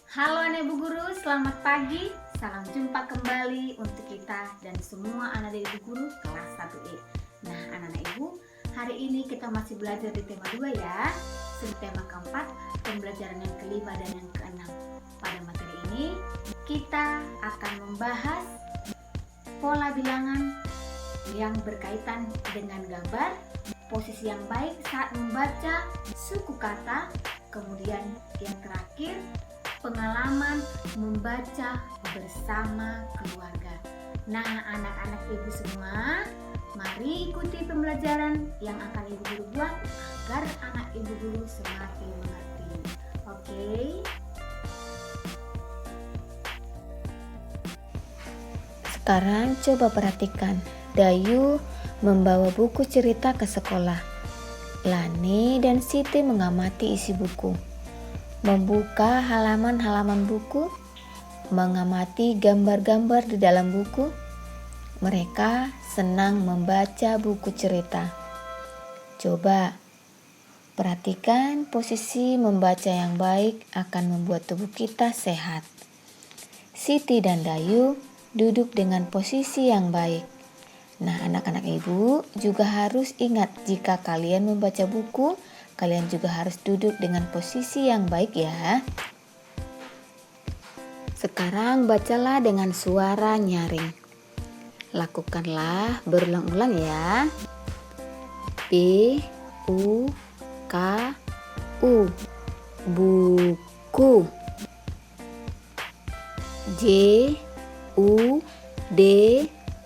Halo anak ibu guru, selamat pagi. Salam jumpa kembali untuk kita dan semua anak ibu guru kelas 1E. Nah anak-anak ibu, hari ini kita masih belajar di tema 2 ya. Tema keempat, pembelajaran yang kelima dan yang keenam. Pada materi ini kita akan membahas pola bilangan yang berkaitan dengan gambar, posisi yang baik saat membaca suku kata, kemudian yang terakhir pengalaman membaca bersama keluarga. Nah anak-anak ibu semua, mari ikuti pembelajaran yang akan ibu guru buat agar anak ibu guru semakin mengerti. Oke? Sekarang coba perhatikan, Dayu membawa buku cerita ke sekolah. Lani dan Siti mengamati isi buku, membuka halaman-halaman buku, mengamati gambar-gambar di dalam buku. Mereka senang membaca buku cerita. Coba perhatikan, posisi membaca yang baik akan membuat tubuh kita sehat. Siti dan Dayu duduk dengan posisi yang baik. Nah, anak-anak ibu juga harus ingat, jika kalian membaca buku, kalian juga harus duduk dengan posisi yang baik ya. Sekarang bacalah dengan suara nyaring. Lakukanlah berulang-ulang ya. B U K U, buku. J U D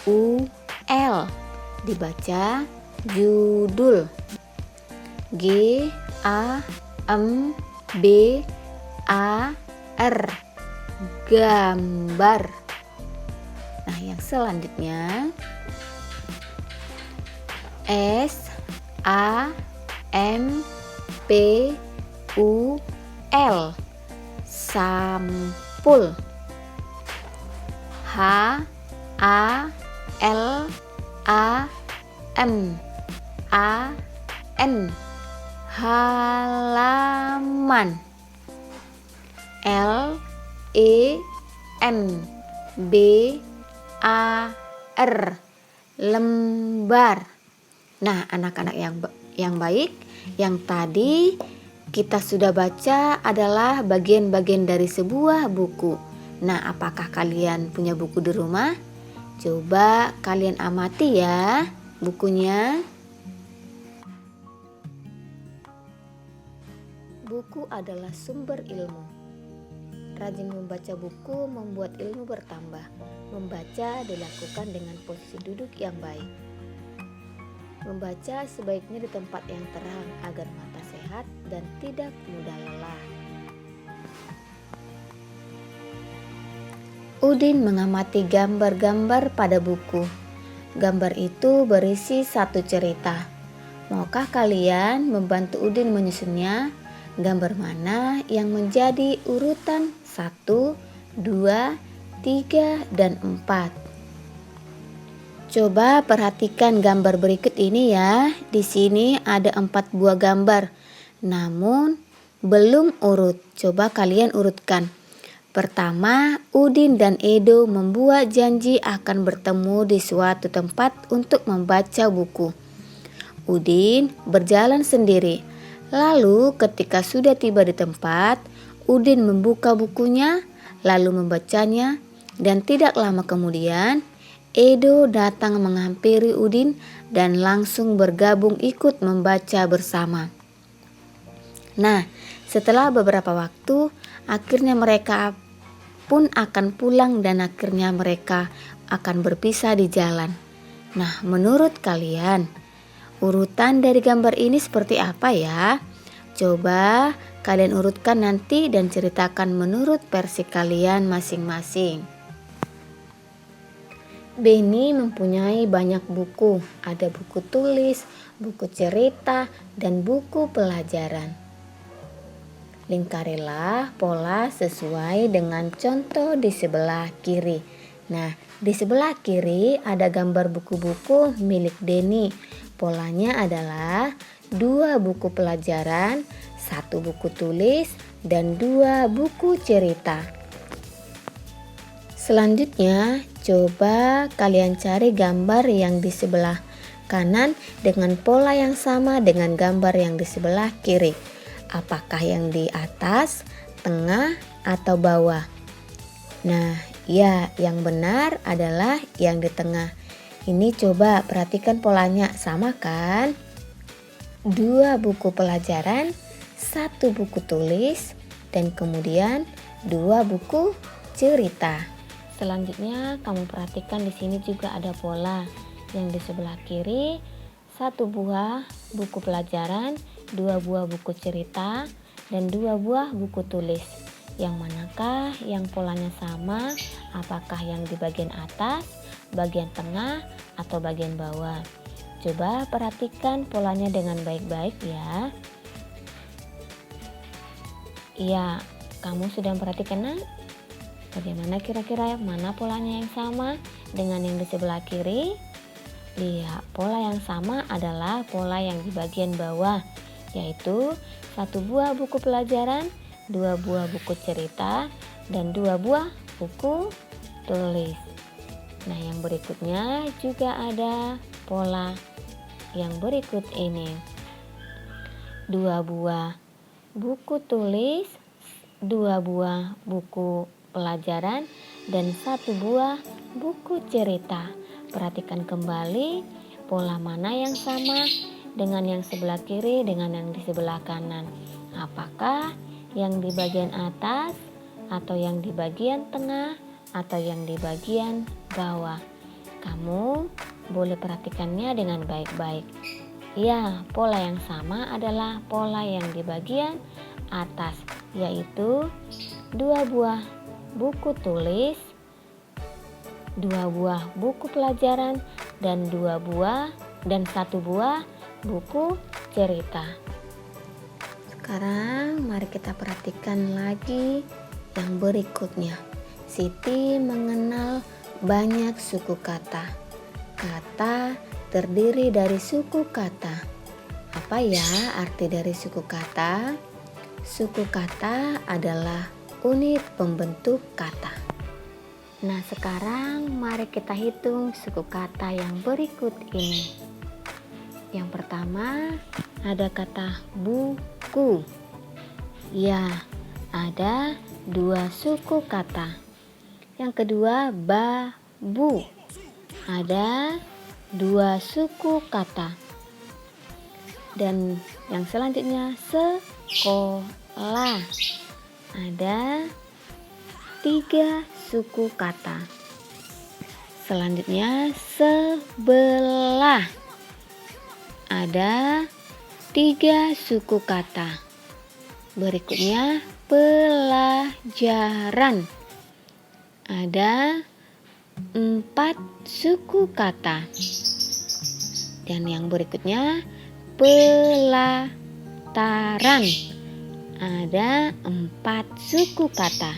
U L, dibaca judul. G A M B A R, gambar. Nah, yang selanjutnya S A M P U L, sampul. H A L A M A N, halaman. L E M B A R, lembar. Nah anak-anak yang baik, yang tadi kita sudah baca adalah bagian-bagian dari sebuah buku. Nah apakah kalian punya buku di rumah? Coba kalian amati ya bukunya. Buku adalah sumber ilmu. Rajin membaca buku membuat ilmu bertambah. Membaca dilakukan dengan posisi duduk yang baik. Membaca sebaiknya di tempat yang terang agar mata sehat dan tidak mudah lelah. Udin mengamati gambar-gambar pada buku. Gambar itu berisi satu cerita. Maukah kalian membantu Udin menyusunnya? Gambar mana yang menjadi urutan 1, 2, 3, dan 4? Coba perhatikan gambar berikut ini ya. Di sini ada 4 buah gambar, namun belum urut. Coba kalian urutkan. Pertama, Udin dan Edo membuat janji akan bertemu di suatu tempat untuk membaca buku. Udin berjalan sendiri. Lalu ketika sudah tiba di tempat, Udin membuka bukunya, lalu membacanya, dan tidak lama kemudian, Edo datang menghampiri Udin dan langsung bergabung ikut membaca bersama. Nah, setelah beberapa waktu, akhirnya mereka pun akan pulang dan akhirnya mereka akan berpisah di jalan. Nah, menurut kalian, urutan dari gambar ini seperti apa ya? Coba kalian urutkan nanti dan ceritakan menurut versi kalian masing-masing. Beni mempunyai banyak buku. Ada buku tulis, buku cerita, dan buku pelajaran. Lingkarilah pola sesuai dengan contoh di sebelah kiri. Nah, di sebelah kiri ada gambar buku-buku milik Denny. Polanya adalah 2 buku pelajaran, 1 buku tulis, dan 2 buku cerita. Selanjutnya, coba kalian cari gambar yang di sebelah kanan dengan pola yang sama dengan gambar yang di sebelah kiri. Apakah yang di atas, tengah, atau bawah? Nah, ya, yang benar adalah yang di tengah. Ini coba perhatikan polanya, sama kan? 2 buku pelajaran, 1 buku tulis, dan kemudian 2 buku cerita. Selanjutnya kamu perhatikan di sini juga ada pola. Yang di sebelah kiri 1 buah buku pelajaran, 2 buah buku cerita, dan 2 buah buku tulis. Yang manakah yang polanya sama? Apakah yang di bagian atas, bagian tengah, atau bagian bawah? Coba perhatikan polanya dengan baik-baik ya. Iya, kamu sudah memperhatikan nak? Bagaimana kira-kira mana polanya yang sama dengan yang di sebelah kiri? Lihat, pola yang sama adalah pola yang di bagian bawah, yaitu 1 buah buku pelajaran, 2 buah buku cerita, dan 2 buah buku tulis. Nah, yang berikutnya juga ada pola yang berikut ini. 2 buah buku tulis, 2 buah buku pelajaran, dan 1 buah buku cerita. Perhatikan kembali pola mana yang sama dengan yang sebelah kiri dengan yang di sebelah kanan. Apakah yang di bagian atas, atau yang di bagian tengah, atau yang di bagian bawah? Kamu boleh perhatikannya dengan baik-baik. Ya, pola yang sama adalah pola yang di bagian atas, yaitu 2 buah buku tulis, 2 buah buku pelajaran, dan 1 buah buku cerita. Sekarang mari kita perhatikan lagi yang berikutnya. Siti mengenal banyak suku kata. Kata terdiri dari suku kata. Apa ya arti dari suku kata? Suku kata adalah unit pembentuk kata. Nah, sekarang mari kita hitung suku kata yang berikut ini. Yang pertama ada kata buku. Ya, ada 2 suku kata. Yang kedua babu. Ada 2 suku kata. Dan yang selanjutnya sekolah. Ada 3 suku kata. Selanjutnya sebelah. Ada 3 suku kata. Berikutnya pelajaran. Ada 4 suku kata. Dan yang berikutnya pelataran. Ada 4 suku kata.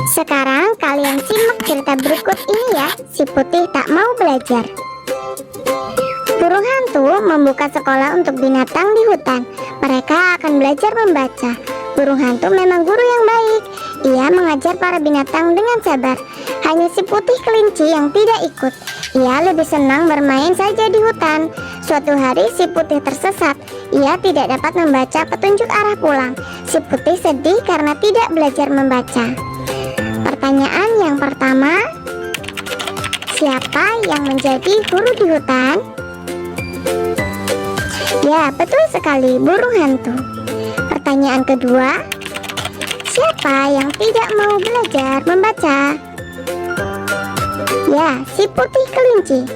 Sekarang kalian simak cerita berikut ini ya. Si putih tak mau belajar. Burung hantu membuka sekolah untuk binatang di hutan. Mereka akan belajar membaca. Burung hantu memang guru yang baik. Ia mengajar para binatang dengan sabar. Hanya si putih kelinci yang tidak ikut. Ia lebih senang bermain saja di hutan. Suatu hari si putih tersesat. Ia tidak dapat membaca petunjuk arah pulang. Si putih sedih karena tidak belajar membaca. Pertanyaan yang pertama, siapa yang menjadi guru di hutan? Ya, betul sekali, burung hantu. Pertanyaan kedua, siapa yang tidak mau belajar membaca? Ya, si putih kelinci.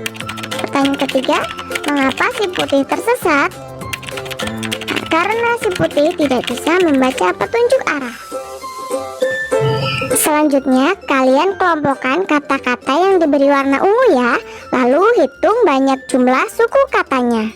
Pertanyaan ketiga, mengapa si putih tersesat? Karena si putih tidak bisa membaca petunjuk arah. Selanjutnya, kalian kelompokkan kata-kata yang diberi warna ungu ya. Lalu hitung banyak jumlah suku katanya.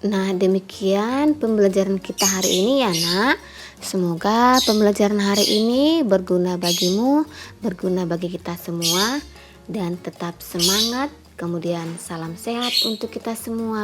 Nah, demikian pembelajaran kita hari ini ya nak. Semoga pembelajaran hari ini berguna bagimu, berguna bagi kita semua, dan tetap semangat. Kemudian salam sehat untuk kita semua.